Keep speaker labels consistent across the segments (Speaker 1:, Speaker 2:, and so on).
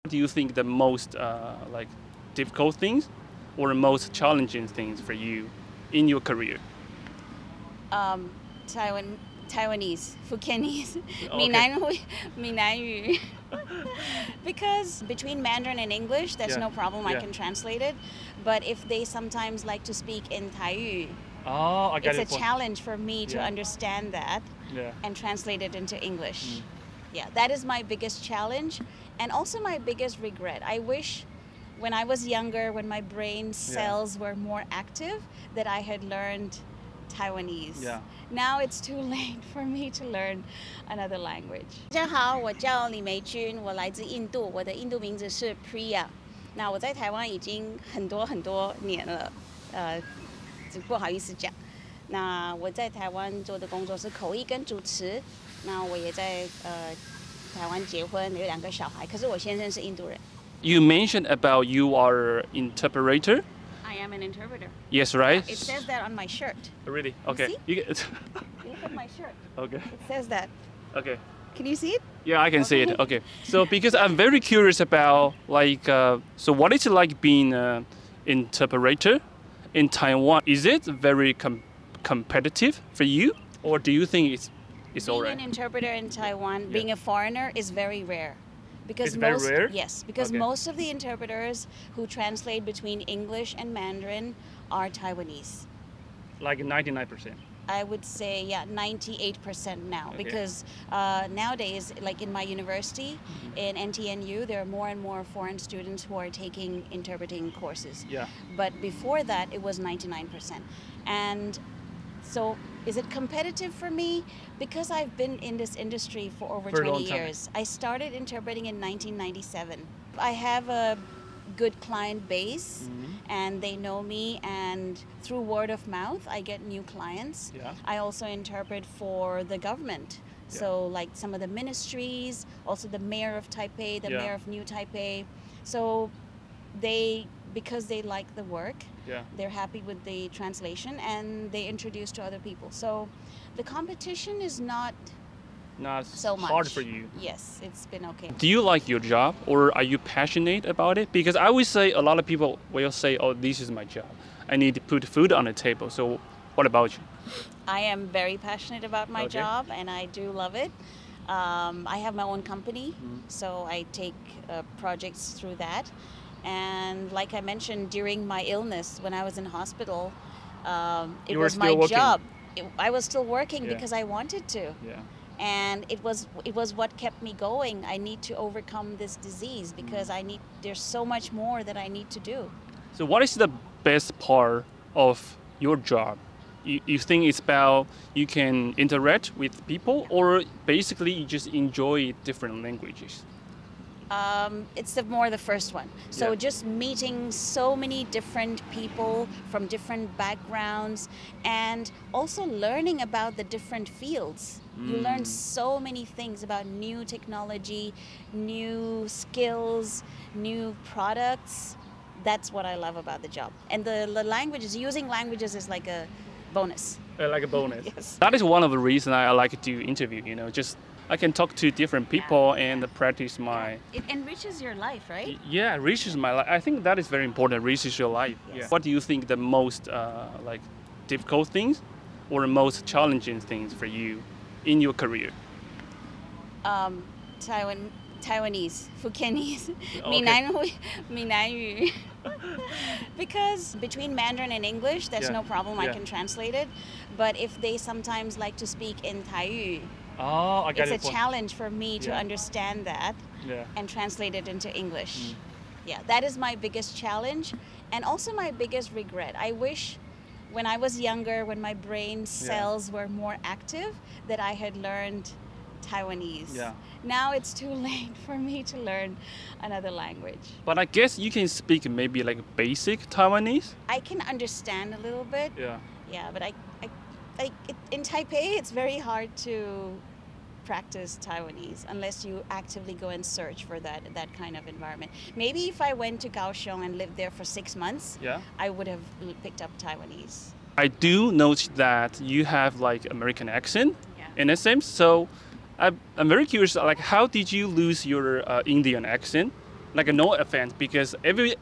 Speaker 1: Do you think the most like difficult things or the most challenging things for you in your career?
Speaker 2: Taiwanese, Fukienese,
Speaker 1: Okay.
Speaker 2: 闽南语. Because between Mandarin and English, that's
Speaker 1: Yeah.
Speaker 2: no problem. I
Speaker 1: Yeah.
Speaker 2: can translate it. But if they sometimes like to speak in Taiyu,
Speaker 1: Oh, I got
Speaker 2: it's a
Speaker 1: it.
Speaker 2: challenge for me to
Speaker 1: Yeah.
Speaker 2: understand that
Speaker 1: Yeah.
Speaker 2: and translate it into English. Yeah, that is my biggest challenge and also my biggest regret. I wish when I was younger, when my brain cells were more active, that I had learned Taiwanese.
Speaker 1: Yeah.
Speaker 2: Now it's too late for me to learn another language. 大家好，我叫李梅君，我来自印度，我的印度名字是 Priya。那我在台湾已经很多年了，不好意思讲。那我在台湾做的工作是口译跟主持。那我也在台湾结婚，有2个小孩。可是我先生是印度人。
Speaker 1: You mentioned about you are interpreter.
Speaker 2: I am an interpreter.
Speaker 1: Yes, right?
Speaker 2: It says that on my shirt.
Speaker 1: Really? Okay.
Speaker 2: see?
Speaker 1: You get,
Speaker 2: Look at my shirt.
Speaker 1: okay.
Speaker 2: It says that.
Speaker 1: Okay.
Speaker 2: Can you see it?
Speaker 1: Yeah, I can see it. Okay. So because I'm very curious about like, so what is it like being an interpreter in Taiwan? Is it very competitive for you, or do you think it's all
Speaker 2: Being
Speaker 1: right?
Speaker 2: an interpreter in Taiwan, being a foreigner, is very rare. Because
Speaker 1: It's very rare?
Speaker 2: Yes, because
Speaker 1: Okay.
Speaker 2: most of the interpreters who translate between English and Mandarin are Taiwanese.
Speaker 1: Like 99%.
Speaker 2: I would say, 98% now.
Speaker 1: Okay.
Speaker 2: Because nowadays, like in my university, in NTNU, there are more and more foreign students who are taking interpreting courses.
Speaker 1: Yeah.
Speaker 2: But before that, it was 99%. And so, is it competitive for me? Because I've been in this industry for over
Speaker 1: For a long
Speaker 2: 20
Speaker 1: time.
Speaker 2: years. I started interpreting in 1997. I have a good client base and they know me, and through word of mouth I get new clients.
Speaker 1: Yeah.
Speaker 2: I also interpret for the government. So like some of the ministries, also the mayor of Taipei, the mayor of New Taipei. So because they like the work, they're happy with the translation and they introduce to other people. So the competition is not so much
Speaker 1: hard for you.
Speaker 2: Yes, it's been okay.
Speaker 1: Do you like your job, or are you passionate about it? Because I always say, a lot of people will say, oh, this is my job. I need to put food on the table. So what about you?
Speaker 2: I am very passionate about my job and I do love it. I have my own company, so I take projects through that. And like I mentioned, during my illness, when I was in hospital, it was my job. I was still working because I wanted to.
Speaker 1: Yeah.
Speaker 2: And it was what kept me going. I need to overcome this disease because there's so much more that I need to do.
Speaker 1: So what is the best part of your job? You think it's about you can interact with people, or basically you just enjoy different languages?
Speaker 2: It's more the first one. So just meeting so many different people from different backgrounds and also learning about the different fields. You learn so many things about new technology, new skills, new products. That's what I love about the job. And the languages, using languages is like a bonus.
Speaker 1: Like a bonus.
Speaker 2: Yes.
Speaker 1: That is one of the reasons I like to interview, just I can talk to different people and practice my...
Speaker 2: It enriches your life, right?
Speaker 1: Yeah, enriches my life. I think that is very important, enriches your life.
Speaker 2: Yes.
Speaker 1: Yeah. What do you think the most like difficult things or the most challenging things for you in your career?
Speaker 2: Taiwanese, Fukienese,
Speaker 1: Okay.
Speaker 2: 闽南语. Because between Mandarin and English, there's no problem. I can translate it. But if they sometimes like to speak in Taiyu,
Speaker 1: Oh, I got
Speaker 2: it's
Speaker 1: it.
Speaker 2: a challenge for me to understand that and translate it into English. Yeah, that is my biggest challenge and also my biggest regret. I wish when I was younger, when my brain cells were more active, that I had learned Taiwanese.
Speaker 1: Yeah.
Speaker 2: Now it's too late for me to learn another language.
Speaker 1: But I guess you can speak maybe like basic Taiwanese?
Speaker 2: I can understand a little bit.
Speaker 1: Yeah.
Speaker 2: Yeah, but in Taipei, it's very hard to practice Taiwanese unless you actively go and search for that kind of environment. Maybe if I went to Kaohsiung and lived there for 6 months, I would have picked up Taiwanese.
Speaker 1: I do note that you have like American accent in a sense. So I'm very curious, like how did you lose your Indian accent like no offense, because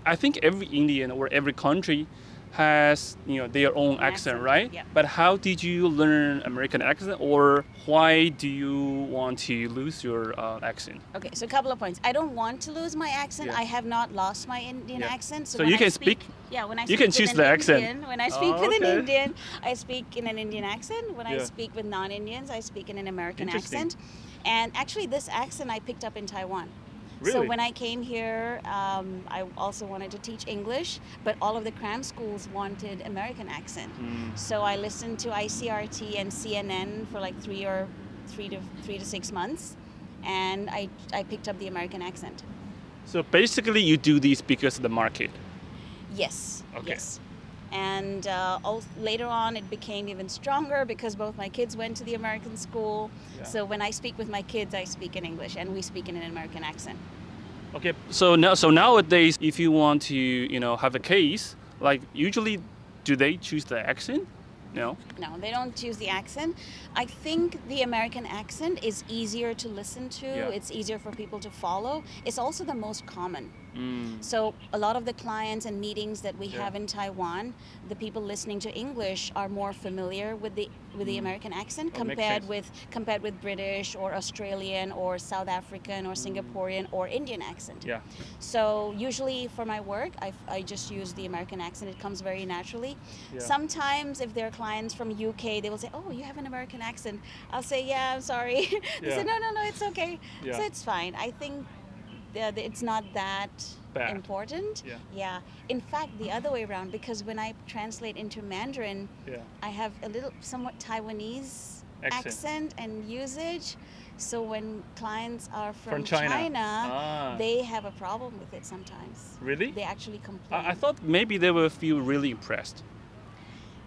Speaker 1: I think every Indian or every country has their own accent, right?
Speaker 2: Yeah.
Speaker 1: But how did you learn American accent, or why do you want to lose your accent?
Speaker 2: Okay, so a couple of points. I don't want to lose my accent.
Speaker 1: Yeah.
Speaker 2: I have not lost my Indian
Speaker 1: Yeah.
Speaker 2: accent.
Speaker 1: So you can speak.
Speaker 2: Yeah, when I
Speaker 1: You
Speaker 2: speak
Speaker 1: can
Speaker 2: with
Speaker 1: choose
Speaker 2: an
Speaker 1: the accent.
Speaker 2: Indian, when I speak with an
Speaker 1: okay.
Speaker 2: Indian, I speak in an Indian accent. When I
Speaker 1: Yeah.
Speaker 2: speak with non-Indians, I speak in an American
Speaker 1: Interesting.
Speaker 2: accent. And actually, this accent I picked up in Taiwan.
Speaker 1: Really?
Speaker 2: So when I came here, I also wanted to teach English, but all of the cram schools wanted American accent. So I listened to ICRT and CNN for like 3 to 6 months, and I picked up the American accent.
Speaker 1: So basically, you do this because of the market.
Speaker 2: Yes.
Speaker 1: Okay.
Speaker 2: Yes. And later on, it became even stronger because both my kids went to the American school.
Speaker 1: Yeah.
Speaker 2: So when I speak with my kids, I speak in English, and we speak in an American accent.
Speaker 1: Okay. So nowadays, if you want to have a case, like usually, do they choose the accent? No.
Speaker 2: No, they don't choose the accent. I think the American accent is easier to listen to.
Speaker 1: Yeah.
Speaker 2: It's easier for people to follow. It's also the most common. So a lot of the clients and meetings that we have in Taiwan, the people listening to English are more familiar with the American accent compared with British or Australian or South African or Singaporean or Indian accent.
Speaker 1: Yeah.
Speaker 2: So usually for my work, I just use the American accent. It comes very naturally.
Speaker 1: Yeah.
Speaker 2: Sometimes if they're clients from UK, they will say, "Oh, you have an American accent." I'll say, "Yeah, I'm sorry." They say, "No, it's okay."
Speaker 1: Yeah.
Speaker 2: So it's fine. I think it's not that
Speaker 1: Bad.
Speaker 2: important.
Speaker 1: Yeah.
Speaker 2: In fact, the other way around, because when I translate into Mandarin,
Speaker 1: Yeah.
Speaker 2: I have a little somewhat Taiwanese accent and usage. So when clients are from China, they have a problem with it sometimes.
Speaker 1: Really?
Speaker 2: They actually complain.
Speaker 1: I thought maybe they will feel really impressed.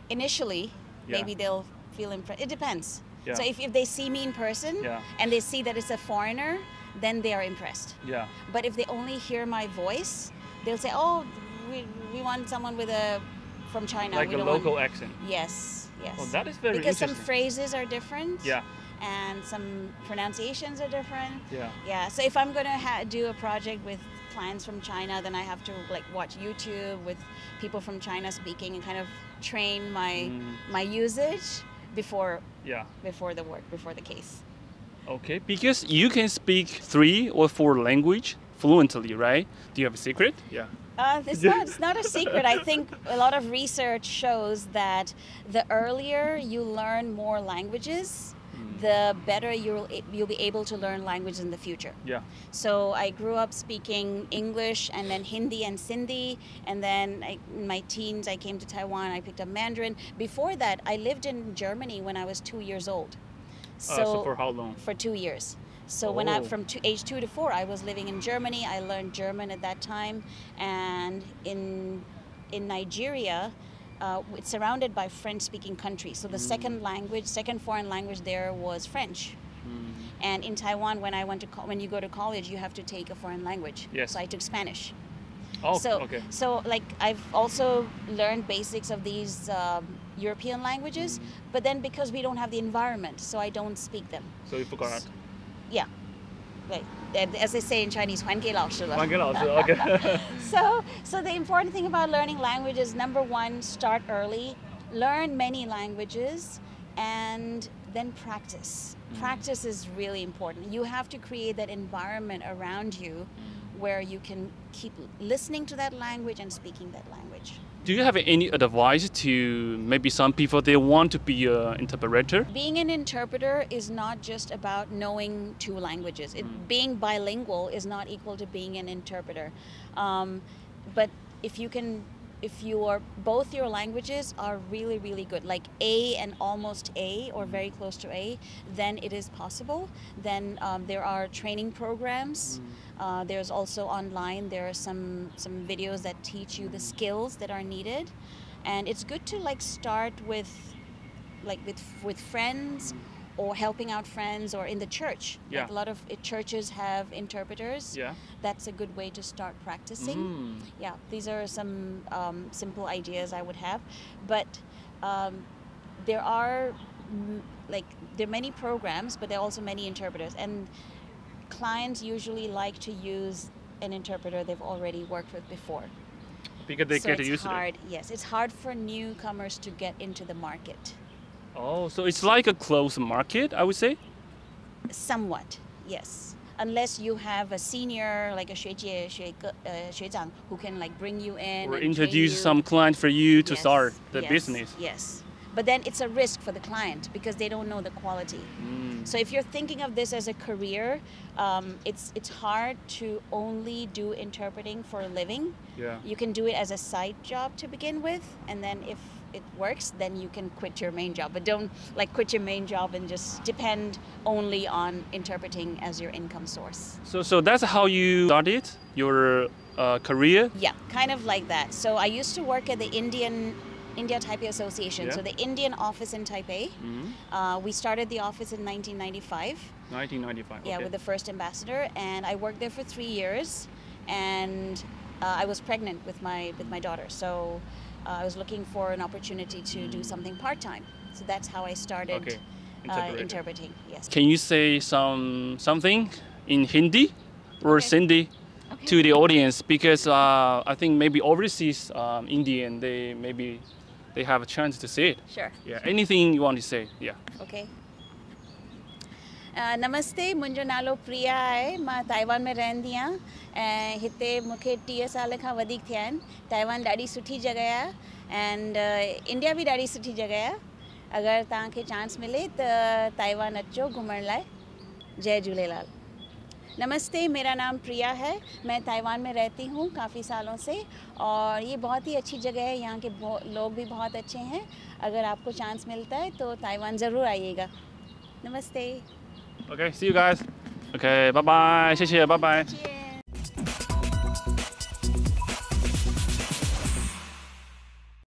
Speaker 2: Initially,
Speaker 1: Yeah.
Speaker 2: maybe they'll feel impressed. It depends.
Speaker 1: Yeah.
Speaker 2: So if they see me in person
Speaker 1: Yeah.
Speaker 2: and they see that it's a foreigner, then they are impressed.
Speaker 1: Yeah.
Speaker 2: But if they only hear my voice, they'll say, "Oh, we want someone from China."
Speaker 1: Like
Speaker 2: we
Speaker 1: a
Speaker 2: don't
Speaker 1: local
Speaker 2: want...
Speaker 1: accent.
Speaker 2: Yes.
Speaker 1: Oh, that is very
Speaker 2: because some
Speaker 1: interesting.
Speaker 2: phrases are different.
Speaker 1: Yeah.
Speaker 2: And some pronunciations are different.
Speaker 1: Yeah.
Speaker 2: Yeah. So if I'm gonna do a project with clients from China, then I have to watch YouTube with people from China speaking and kind of train my usage before the case.
Speaker 1: Okay, because you can speak 3 or 4 language fluently, right? Do you have a secret? Yeah.
Speaker 2: It's not a secret. I think a lot of research shows that the earlier you learn more languages, the better you'll be able to learn languages in the future.
Speaker 1: Yeah.
Speaker 2: So I grew up speaking English and then Hindi and Sindhi, and then in my teens I came to Taiwan. I picked up Mandarin. Before that, I lived in Germany when I was 2 years old.
Speaker 1: So for how long?
Speaker 2: For 2 years. So when from age 2 to 4, I was living in Germany. I learned German at that time, and in Nigeria, it's surrounded by French-speaking countries. So the second foreign language there was French. And in Taiwan, when you go to college, you have to take a foreign language.
Speaker 1: Yes.
Speaker 2: So I took Spanish.
Speaker 1: Oh,
Speaker 2: so,
Speaker 1: okay.
Speaker 2: So I've also learned basics of these European languages, but then because we don't have the environment, so I don't speak them.
Speaker 1: So you forgot.
Speaker 2: Yeah. Like, as they say in Chinese, 还给老师了.
Speaker 1: 还给老师, okay.
Speaker 2: So the important thing about learning languages, number one, start early, learn many languages, and then practice. Practice is really important. You have to create that environment around you where you can keep listening to that language and speaking that language.
Speaker 1: Do you have any advice to maybe some people they want to be an interpreter?
Speaker 2: Being an interpreter is not just about knowing 2 languages. Being bilingual is not equal to being an interpreter. But if both your languages are really, really good, like A and almost A or very close to A, then it is possible. Then there are training programs. There's also online, there are some videos that teach you the skills that are needed. And it's good to start with friends or helping out friends or in the church.
Speaker 1: Yeah.
Speaker 2: Like a lot of churches have interpreters.
Speaker 1: Yeah.
Speaker 2: That's a good way to start practicing. Yeah, these are some simple ideas I would have. But there are many programs, but there are also many interpreters. And clients usually like to use an interpreter they've already worked with before.
Speaker 1: Because they
Speaker 2: So
Speaker 1: get
Speaker 2: it's
Speaker 1: used to
Speaker 2: hard.
Speaker 1: it.
Speaker 2: Yes, it's hard for newcomers to get into the market.
Speaker 1: Oh, so it's like a closed market, I would say.
Speaker 2: Somewhat, yes. Unless you have a senior, like a 学姐, 学长, who can like bring you in
Speaker 1: Or
Speaker 2: and
Speaker 1: introduce
Speaker 2: train you.
Speaker 1: some client for you to
Speaker 2: Yes,
Speaker 1: start the
Speaker 2: yes,
Speaker 1: business.
Speaker 2: Yes. But then it's a risk for the client because they don't know the quality. So if you're thinking of this as a career, it's hard to only do interpreting for a living.
Speaker 1: Yeah.
Speaker 2: You can do it as a side job to begin with, and then if it works, then you can quit your main job. But don't like quit your main job and just depend only on interpreting as your income source.
Speaker 1: So that's how you started your career?
Speaker 2: Yeah, kind of like that. So I used to work at the India Taipei Association,
Speaker 1: Yeah.
Speaker 2: so the Indian office in Taipei. We started the office in 1995.
Speaker 1: 1995.
Speaker 2: Yeah,
Speaker 1: okay.
Speaker 2: with the first ambassador, and I worked there for 3 years, and I was pregnant with my daughter, so I was looking for an opportunity to do something part-time. So that's how I started
Speaker 1: Okay.
Speaker 2: interpreting. Yes.
Speaker 1: Can you say something in Hindi or
Speaker 2: Okay.
Speaker 1: Sindhi
Speaker 2: Okay.
Speaker 1: to the audience? Because I think maybe overseas Indian, they have a chance to say it.
Speaker 2: Sure.
Speaker 1: Yeah. Anything you want to say? Yeah.
Speaker 2: Okay. नमस्ते, मुंहिंजो नालो प्रिया आहे. मां Taiwan में रहंदी आहियां ऐं हिते मूंखे 30 साल खां वधीक थिया आहिनि. ताइवान ॾाढी सुठी जॻह आहे एंड इंडिया बि ॾाढी सुठी जॻह आहे. अगरि तव्हांखे चांस मिले त ताइवान अचो घुमण लाइ. जय झूलेलाल. नमस्ते, मेरा नाम प्रिया है. मैं ताइवान में रहती हूँ काफ़ी सालों से और ये बहुत ही अच्छी जगह है. यहाँ के लोग भी बहुत अच्छे हैं. अगर आपको चांस मिलता है तो ताइवान ज़रूर आइएगा. नमस्ते.
Speaker 1: Okay. See you guys. Okay. Bye bye. 谢谢. Bye bye.
Speaker 2: 谢谢。